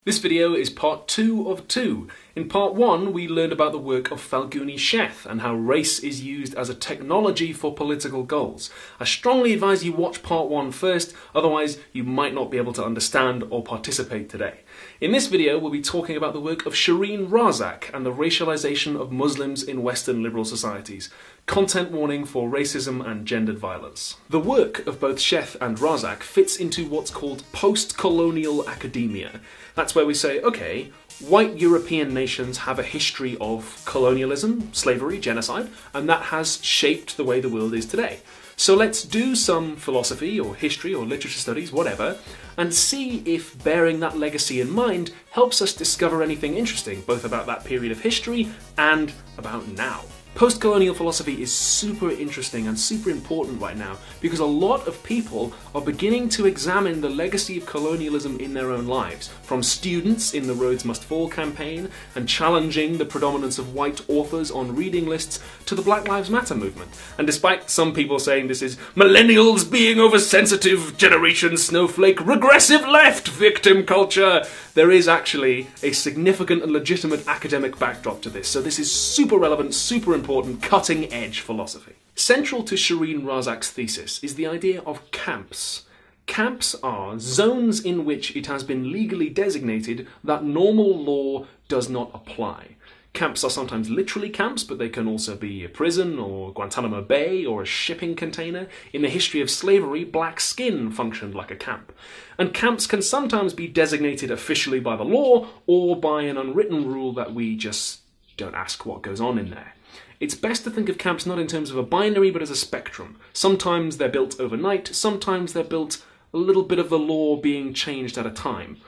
This video is part 2 of 2. In part 1, we learned about the work of Falguni Sheth and how race is used as a technology for political goals. I strongly advise you watch part 1 first, otherwise you might not be able to understand or participate today. In this video, we'll be talking about the work of Sherene Razack and the racialization of Muslims in Western liberal societies. Content warning for racism and gendered violence. The work of both Sheth and Razack fits into what's called postcolonial academia. That's where we say, okay, white European nations have a history of colonialism, slavery, genocide, and that has shaped the way the world is today. So let's do some philosophy or history or literature studies, whatever, and see if bearing that legacy in mind helps us discover anything interesting, both about that period of history and about now. Postcolonial philosophy is super interesting and super important right now because a lot of people are beginning to examine the legacy of colonialism in their own lives, from students in the Rhodes Must Fall campaign and challenging the predominance of white authors on reading lists to the Black Lives Matter movement. And despite some people saying this is millennials being oversensitive, generation snowflake, regressive left, victim culture, there is actually a significant and legitimate academic backdrop to this. So this is super relevant, super important, cutting-edge philosophy. Central to Sherene Razack's thesis is the idea of camps. Camps are zones in which it has been legally designated that normal law does not apply. Camps are sometimes literally camps, but they can also be a prison or Guantanamo Bay or a shipping container. In the history of slavery, black skin functioned like a camp. And camps can sometimes be designated officially by the law or by an unwritten rule that we just don't ask what goes on in there. It's best to think of camps not in terms of a binary, but as a spectrum. Sometimes they're built overnight, sometimes they're built a little bit of the law being changed at a time.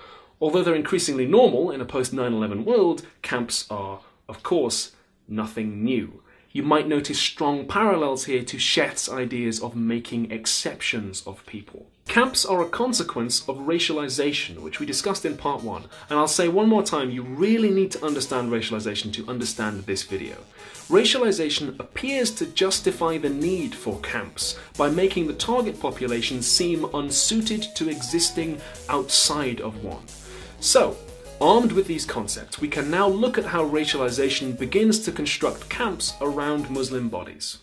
Although they're increasingly normal in a post-9/11 world, camps are, of course, nothing new. You might notice strong parallels here to Sheth's ideas of making exceptions of people. Camps are a consequence of racialization, which we discussed in part 1, and I'll say one more time, you really need to understand racialization to understand this video. Racialization appears to justify the need for camps by making the target population seem unsuited to existing outside of one. So, armed with these concepts, we can now look at how racialization begins to construct camps around Muslim bodies.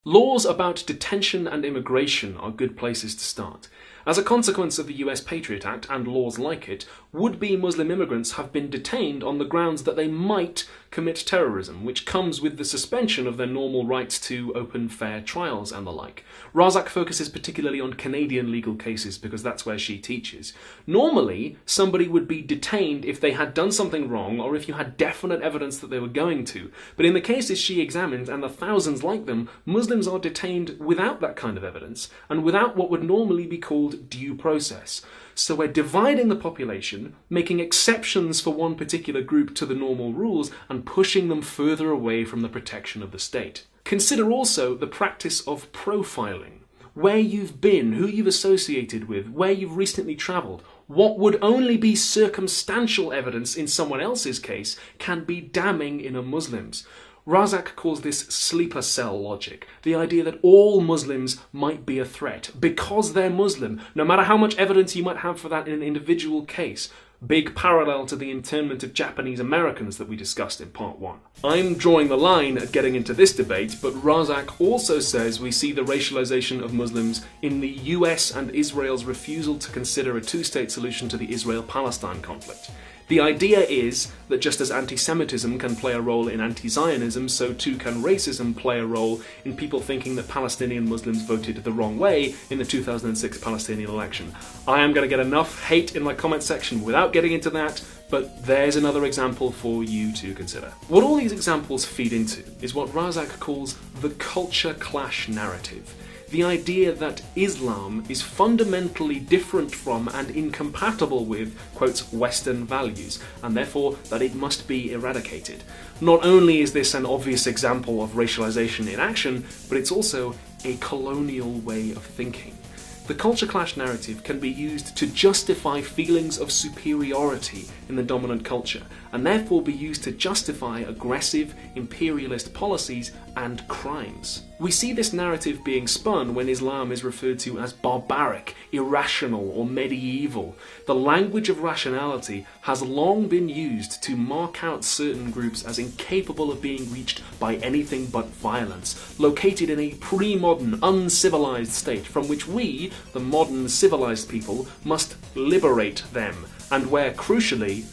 Laws about detention and immigration are good places to start. As a consequence of the US Patriot Act and laws like it, would-be Muslim immigrants have been detained on the grounds that they might commit terrorism, which comes with the suspension of their normal rights to open, fair trials and the like. Razack focuses particularly on Canadian legal cases because that's where she teaches. Normally, somebody would be detained if they had done something wrong or if you had definite evidence that they were going to. But in the cases she examined, and the thousands like them, Muslims are detained without that kind of evidence and without what would normally be called due process. So we're dividing the population, making exceptions for one particular group to the normal rules, and pushing them further away from the protection of the state. Consider also the practice of profiling. Where you've been, who you've associated with, where you've recently travelled. What would only be circumstantial evidence in someone else's case can be damning in a Muslim's. Razack calls this sleeper cell logic, the idea that all Muslims might be a threat because they're Muslim, no matter how much evidence you might have for that in an individual case. Big parallel to the internment of Japanese Americans that we discussed in part 1. I'm drawing the line at getting into this debate, but Razack also says we see the racialization of Muslims in the US and Israel's refusal to consider a two-state solution to the Israel-Palestine conflict. The idea is that just as anti-Semitism can play a role in anti-Zionism, so too can racism play a role in people thinking that Palestinian Muslims voted the wrong way in the 2006 Palestinian election. I am going to get enough hate in my comment section without getting into that, but there's another example for you to consider. What all these examples feed into is what Razack calls the culture clash narrative. The idea that Islam is fundamentally different from and incompatible with, quotes, Western values, and therefore that it must be eradicated. Not only is this an obvious example of racialization in action, but it's also a colonial way of thinking. The culture clash narrative can be used to justify feelings of superiority in the dominant culture, and therefore be used to justify aggressive, imperialist policies and crimes. We see this narrative being spun when Islam is referred to as barbaric, irrational, or medieval. The language of rationality has long been used to mark out certain groups as incapable of being reached by anything but violence, located in a pre-modern, uncivilized state from which we, the modern civilized people, must liberate them, and where, crucially,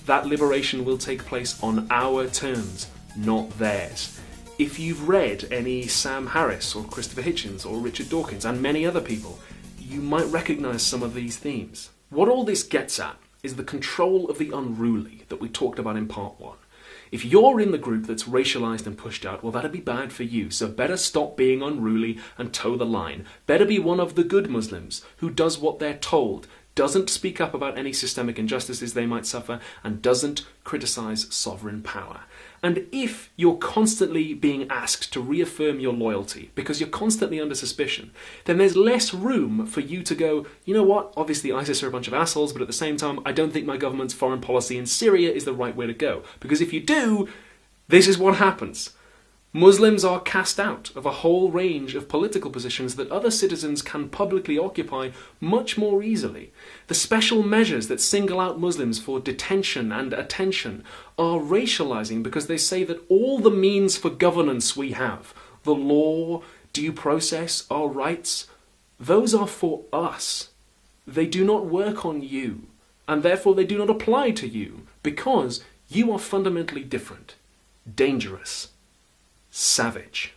that liberation will take place on our terms, not theirs. If you've read any Sam Harris or Christopher Hitchens or Richard Dawkins and many other people, you might recognise some of these themes. What all this gets at is the control of the unruly that we talked about in part 1. If you're in the group that's racialised and pushed out, well, that'd be bad for you, so better stop being unruly and toe the line. Better be one of the good Muslims who does what they're told, doesn't speak up about any systemic injustices they might suffer, and doesn't criticise sovereign power. And if you're constantly being asked to reaffirm your loyalty because you're constantly under suspicion, then there's less room for you to go, you know what, obviously ISIS are a bunch of assholes, but at the same time, I don't think my government's foreign policy in Syria is the right way to go. Because if you do, this is what happens. Muslims are cast out of a whole range of political positions that other citizens can publicly occupy much more easily. The special measures that single out Muslims for detention and attention are racializing because they say that all the means for governance we have, the law, due process, our rights, those are for us. They do not work on you, and therefore they do not apply to you, because you are fundamentally different, dangerous, savage.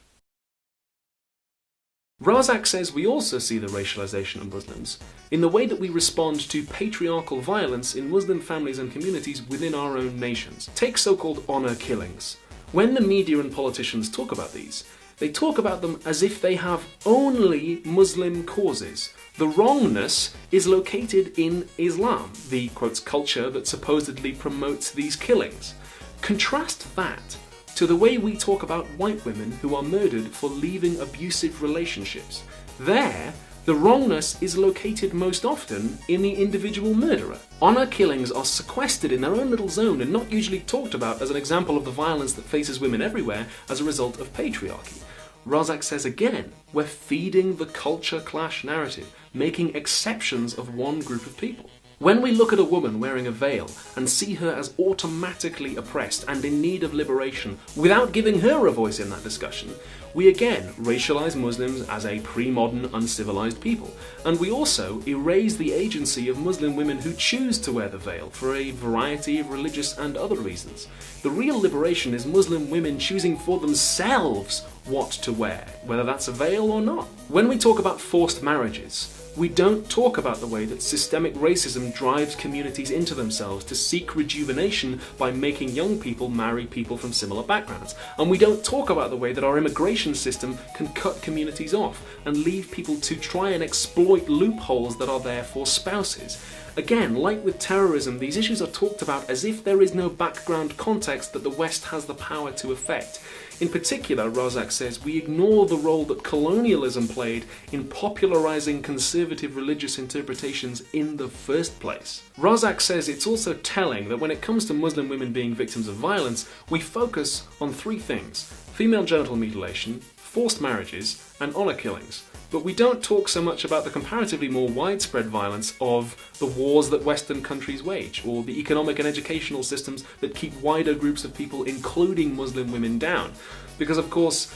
Razack says we also see the racialization of Muslims in the way that we respond to patriarchal violence in Muslim families and communities within our own nations. Take so-called honour killings. When the media and politicians talk about these, they talk about them as if they have only Muslim causes. The wrongness is located in Islam, the, quotes, culture that supposedly promotes these killings. Contrast that to the way we talk about white women who are murdered for leaving abusive relationships. There, the wrongness is located most often in the individual murderer. Honour killings are sequestered in their own little zone and not usually talked about as an example of the violence that faces women everywhere as a result of patriarchy. Razack says again, we're feeding the culture clash narrative, making exceptions of one group of people. When we look at a woman wearing a veil and see her as automatically oppressed and in need of liberation without giving her a voice in that discussion, we again racialise Muslims as a pre-modern, uncivilized people. And we also erase the agency of Muslim women who choose to wear the veil for a variety of religious and other reasons. The real liberation is Muslim women choosing for themselves what to wear, whether that's a veil or not. When we talk about forced marriages, we don't talk about the way that systemic racism drives communities into themselves to seek rejuvenation by making young people marry people from similar backgrounds. And we don't talk about the way that our immigration system can cut communities off and leave people to try and exploit loopholes that are there for spouses. Again, like with terrorism, these issues are talked about as if there is no background context that the West has the power to affect. In particular, Razack says, we ignore the role that colonialism played in popularising conservative religious interpretations in the first place. Razack says it's also telling that when it comes to Muslim women being victims of violence, we focus on three things: female genital mutilation, forced marriages, and honour killings. But we don't talk so much about the comparatively more widespread violence of the wars that Western countries wage, or the economic and educational systems that keep wider groups of people, including Muslim women, down. Because, of course,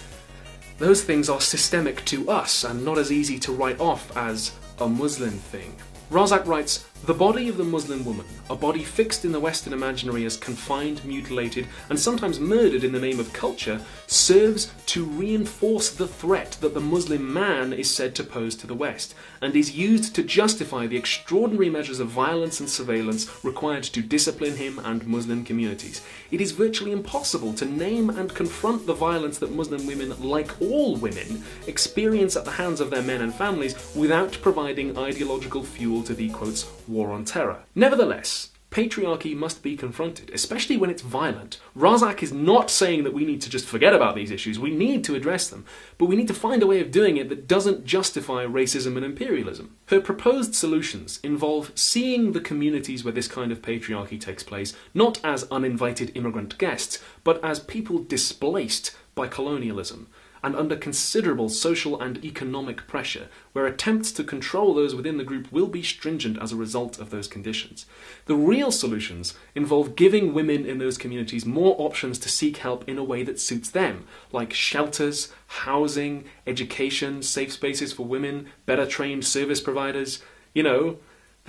those things are systemic to us and not as easy to write off as a Muslim thing. Razack writes, the body of the Muslim woman, a body fixed in the Western imaginary as confined, mutilated, and sometimes murdered in the name of culture, serves to reinforce the threat that the Muslim man is said to pose to the West, and is used to justify the extraordinary measures of violence and surveillance required to discipline him and Muslim communities. It is virtually impossible to name and confront the violence that Muslim women, like all women, experience at the hands of their men and families without providing ideological fuel to the, quotes, war on terror. Nevertheless, Patriarchy must be confronted, especially when it's violent. Razack is not saying that we need to just forget about these issues. We need to address them, but we need to find a way of doing it that doesn't justify racism and imperialism. Her proposed solutions involve seeing the communities where this kind of patriarchy takes place not as uninvited immigrant guests, but as people displaced by colonialism and under considerable social and economic pressure, where attempts to control those within the group will be stringent as a result of those conditions. The real solutions involve giving women in those communities more options to seek help in a way that suits them, like shelters, housing, education, safe spaces for women, better trained service providers, the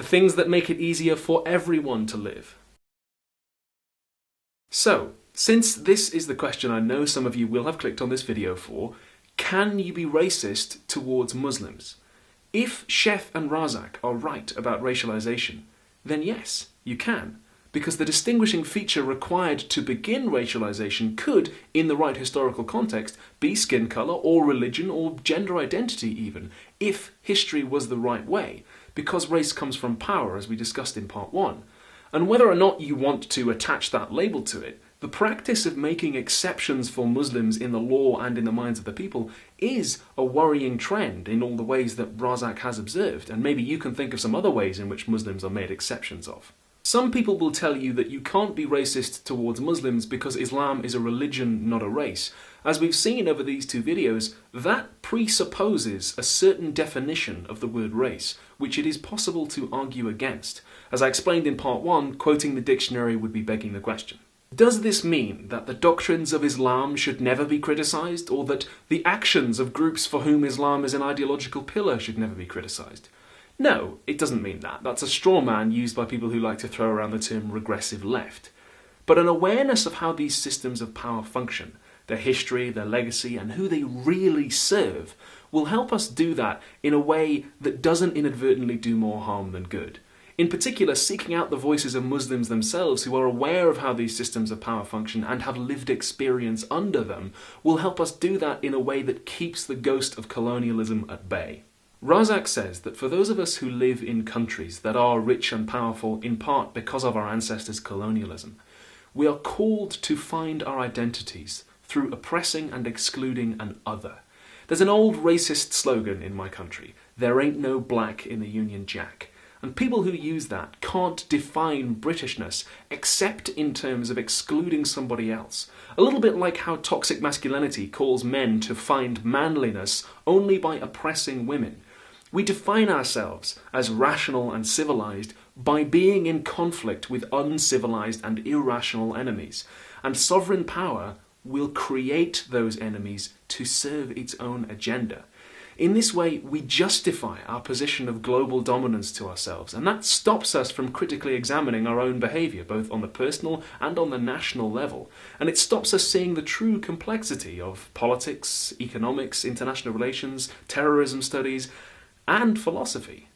things that make it easier for everyone to live. So, since this is the question I know some of you will have clicked on this video for, can you be racist towards Muslims? If Sheth and Razack are right about racialization, then yes, you can. Because the distinguishing feature required to begin racialization could, in the right historical context, be skin colour or religion or gender identity even, if history was the right way, because race comes from power, as we discussed in part 1. And whether or not you want to attach that label to it, the practice of making exceptions for Muslims in the law and in the minds of the people is a worrying trend in all the ways that Razack has observed, and maybe you can think of some other ways in which Muslims are made exceptions of. Some people will tell you that you can't be racist towards Muslims because Islam is a religion, not a race. As we've seen over these two videos, that presupposes a certain definition of the word race, which it is possible to argue against. As I explained in part 1, quoting the dictionary would be begging the question. Does this mean that the doctrines of Islam should never be criticised, or that the actions of groups for whom Islam is an ideological pillar should never be criticised? No, it doesn't mean that. That's a straw man used by people who like to throw around the term regressive left. But an awareness of how these systems of power function, their history, their legacy, and who they really serve, will help us do that in a way that doesn't inadvertently do more harm than good. In particular, seeking out the voices of Muslims themselves who are aware of how these systems of power function and have lived experience under them will help us do that in a way that keeps the ghost of colonialism at bay. Razack says that for those of us who live in countries that are rich and powerful in part because of our ancestors' colonialism, we are called to find our identities through oppressing and excluding an other. There's an old racist slogan in my country, "There ain't no black in the Union Jack." And people who use that can't define Britishness except in terms of excluding somebody else. A little bit like how toxic masculinity calls men to find manliness only by oppressing women. We define ourselves as rational and civilized by being in conflict with uncivilized and irrational enemies. And sovereign power will create those enemies to serve its own agenda. In this way, we justify our position of global dominance to ourselves, and that stops us from critically examining our own behaviour, both on the personal and on the national level. And it stops us seeing the true complexity of politics, economics, international relations, terrorism studies, and philosophy.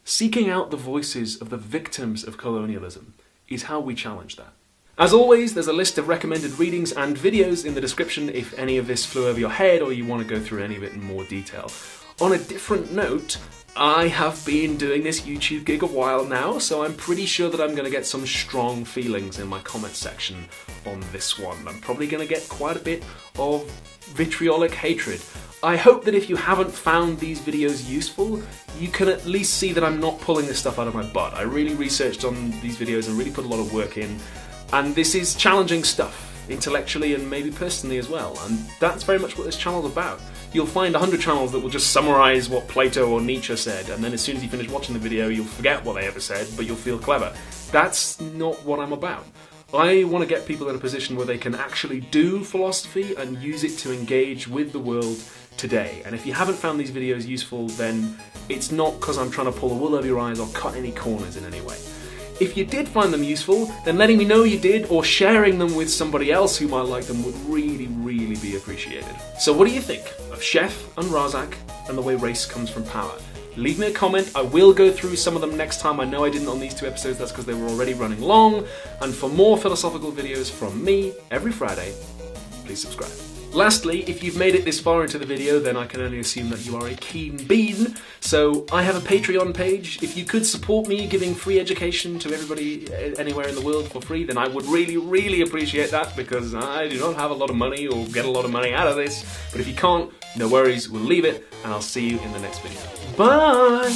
Seeking out the voices of the victims of colonialism is how we challenge that. As always, there's a list of recommended readings and videos in the description if any of this flew over your head or you want to go through any of it in more detail. On a different note, I have been doing this YouTube gig a while now, so I'm pretty sure that I'm going to get some strong feelings in my comment section on this one. I'm probably going to get quite a bit of vitriolic hatred. I hope that if you haven't found these videos useful, you can at least see that I'm not pulling this stuff out of my butt. I really researched on these videos and really put a lot of work in. And this is challenging stuff, intellectually and maybe personally as well, and that's very much what this channel is about. You'll find 100 channels that will just summarise what Plato or Nietzsche said, and then as soon as you finish watching the video you'll forget what they ever said, but you'll feel clever. That's not what I'm about. I want to get people in a position where they can actually do philosophy and use it to engage with the world today. And if you haven't found these videos useful, then it's not because I'm trying to pull the wool over your eyes or cut any corners in any way. If you did find them useful, then letting me know you did or sharing them with somebody else who might like them would really, really be appreciated. So what do you think of Sheth and Razack and the way race comes from power? Leave me a comment. I will go through some of them next time. I know I didn't on these 2 episodes, that's because they were already running long. And for more philosophical videos from me every Friday, please subscribe. Lastly, if you've made it this far into the video, then I can only assume that you are a keen bean. So I have a Patreon page. If you could support me giving free education to everybody anywhere in the world for free, then I would really, really appreciate that, because I do not have a lot of money or get a lot of money out of this. But if you can't, no worries, we'll leave it, and I'll see you in the next video. Bye!